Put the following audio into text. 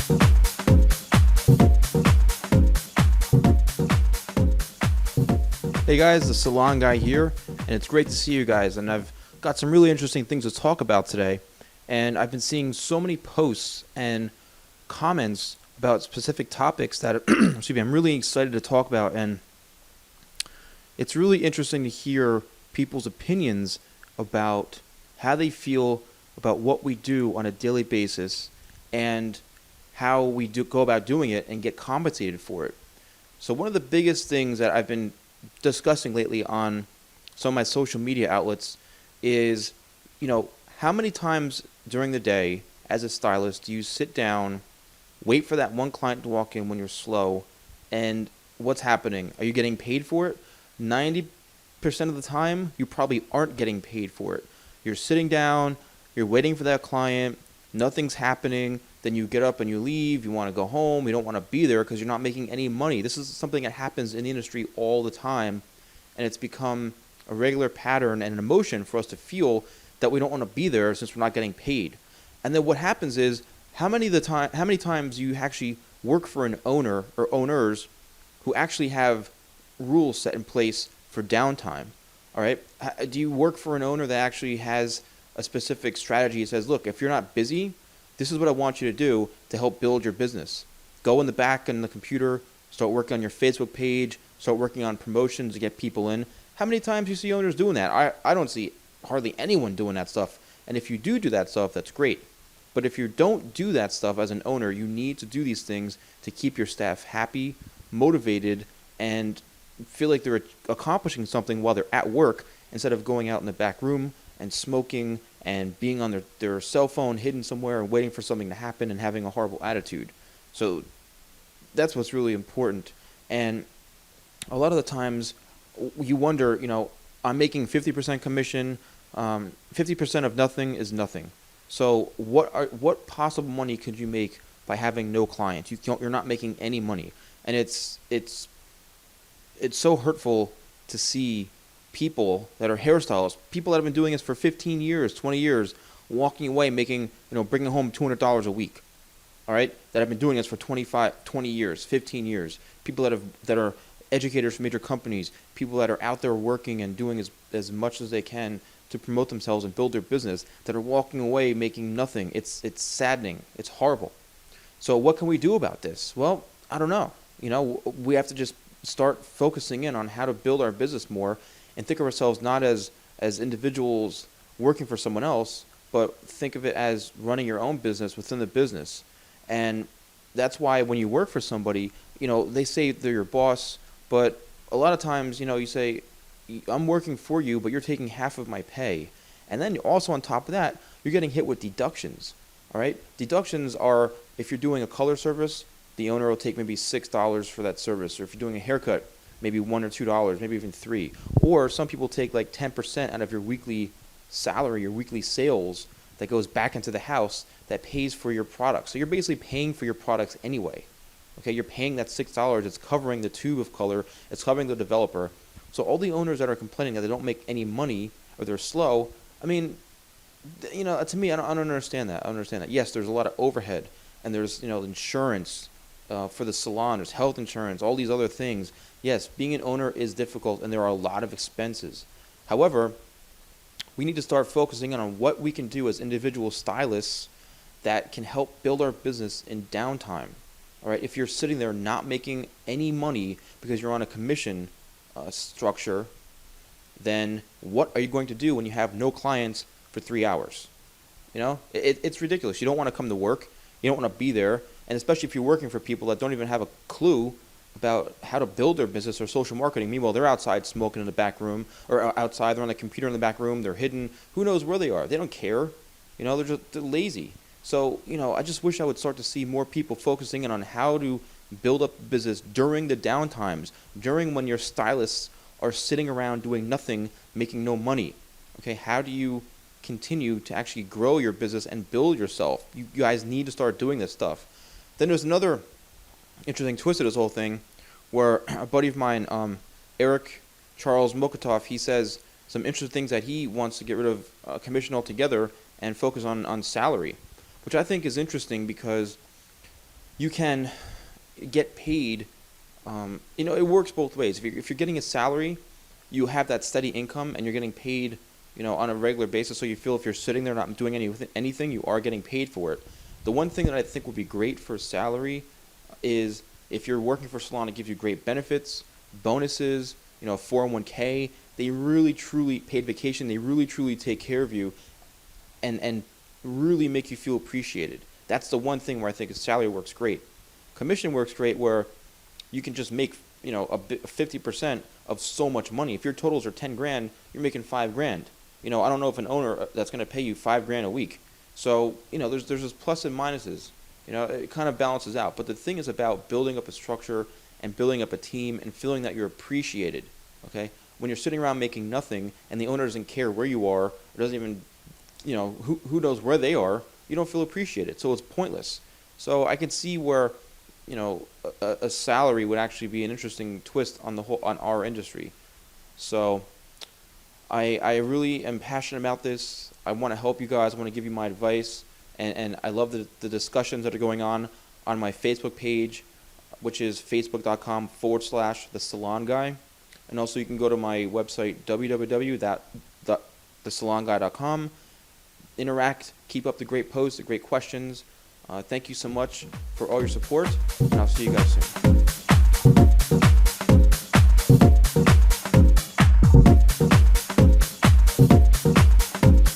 Hey guys, the Salon Guy here, and it's great to see you guys. And I've got some really interesting things to talk about today. And I've been seeing so many posts and comments about specific topics that excuse me, I'm really excited to talk about. And it's really interesting to hear people's opinions about how they feel about what we do on a daily basis and how we go about doing it and get compensated for it. So one of the biggest things that I've been discussing lately on some of my social media outlets is, how many times during the day as a stylist do you sit down, wait for that one client to walk in when you're slow, and what's happening? Are you getting paid for it? 90% of the time, you probably aren't getting paid for it. You're sitting down, you're waiting for that client, nothing's happening, then you get up and you leave, you want to go home, you don't want to be there because you're not making any money. This is something that happens in the industry all the time, and it's become a regular pattern and an emotion for us to feel that we don't want to be there since we're not getting paid. And then what happens is, how many times you actually work for an owner or owners who actually have rules set in place for downtime? All right? Do you work for an owner that actually has a specific strategy that says, look, if you're not busy, this is what I want you to do to help build your business. Go in the back on the computer, start working on your Facebook page, start working on promotions to get people in. How many times do you see owners doing that? I don't see hardly anyone doing that stuff. And if you do that stuff, that's great. But if you don't do that stuff as an owner, you need to do these things to keep your staff happy, motivated, and feel like they're accomplishing something while they're at work instead of going out in the back room and smoking and being on their cell phone hidden somewhere and waiting for something to happen and having a horrible attitude. So that's what's really important. And a lot of the times you wonder, I'm making 50% commission, 50% of nothing is nothing. So what possible money could you make by having no clients? You're not making any money. And it's so hurtful to see people that are hairstylists, people that have been doing this for 15 years, 20 years, walking away making, bringing home $200 a week, all right, that have been doing this for 20 years, 15 years, people that are educators for major companies, people that are out there working and doing as much as they can to promote themselves and build their business, that are walking away making nothing. It's saddening. It's horrible. So what can we do about this? Well, I don't know. We have to just start focusing in on how to build our business more and think of ourselves not as individuals working for someone else, but think of it as running your own business within the business. And that's why when you work for somebody, they say they're your boss, but a lot of times, you say, I'm working for you, but you're taking half of my pay. And then also on top of that, you're getting hit with deductions. All right? Deductions are, if you're doing a color service, the owner will take maybe $6 for that service. Or if you're doing a haircut, maybe $1 or $2, maybe even $3. Or some people take like 10% out of your weekly salary, your weekly sales, that goes back into the house that pays for your products. So you're basically paying for your products anyway. Okay, you're paying that $6. It's covering the tube of color. It's covering the developer. So all the owners that are complaining that they don't make any money or they're slow, I mean, to me, I don't understand that. I don't understand that. Yes, there's a lot of overhead, and there's insurance for the salon. There's health insurance, all these other things. Yes, being an owner is difficult, and there are a lot of expenses. However, we need to start focusing on what we can do as individual stylists that can help build our business in downtime. All right, if you're sitting there not making any money because you're on a commission structure, then what are you going to do when you have no clients for 3 hours? It's ridiculous. You don't want to come to work. You don't want to be there. And especially if you're working for people that don't even have a clue about how to build their business or social marketing. Meanwhile, they're outside smoking in the back room, or outside, they're on the computer in the back room, they're hidden. Who knows where they are? They don't care. They're lazy. So, I just wish I would start to see more people focusing in on how to build up business during the downtimes, during when your stylists are sitting around doing nothing, making no money. Okay, how do you continue to actually grow your business and build yourself? You guys need to start doing this stuff. Then there's another interesting twist to this whole thing where a buddy of mine, Eric Charles Mokotov, he says some interesting things that he wants to get rid of commission altogether and focus on salary, which I think is interesting because you can get paid. It works both ways. If you're getting a salary, you have that steady income and you're getting paid, on a regular basis. So you feel if you're sitting there not doing anything, you are getting paid for it. The one thing that I think would be great for salary is if you're working for a salon, it gives you great benefits, bonuses, 401k. They really truly paid vacation. They really truly take care of you, and really make you feel appreciated. That's the one thing where I think a salary works great. Commission works great where you can just make 50% of so much money. If your totals are 10 grand, you're making 5 grand. I don't know if an owner that's going to pay you 5 grand a week. So there's just plus and minuses. It kind of balances out. But the thing is about building up a structure and building up a team and feeling that you're appreciated. Okay, when you're sitting around making nothing and the owner doesn't care where you are, or doesn't even, who knows where they are, you don't feel appreciated. So it's pointless. So I can see where a salary would actually be an interesting twist on our industry. So I really am passionate about this. I want to help you guys. I want to give you my advice, and I love the discussions that are going on my Facebook page, which is facebook.com/The Salon Guy. And also you can go to my website, www.thesalonguy.com. Interact, keep up the great posts, the great questions. Thank you so much for all your support, and I'll see you guys soon.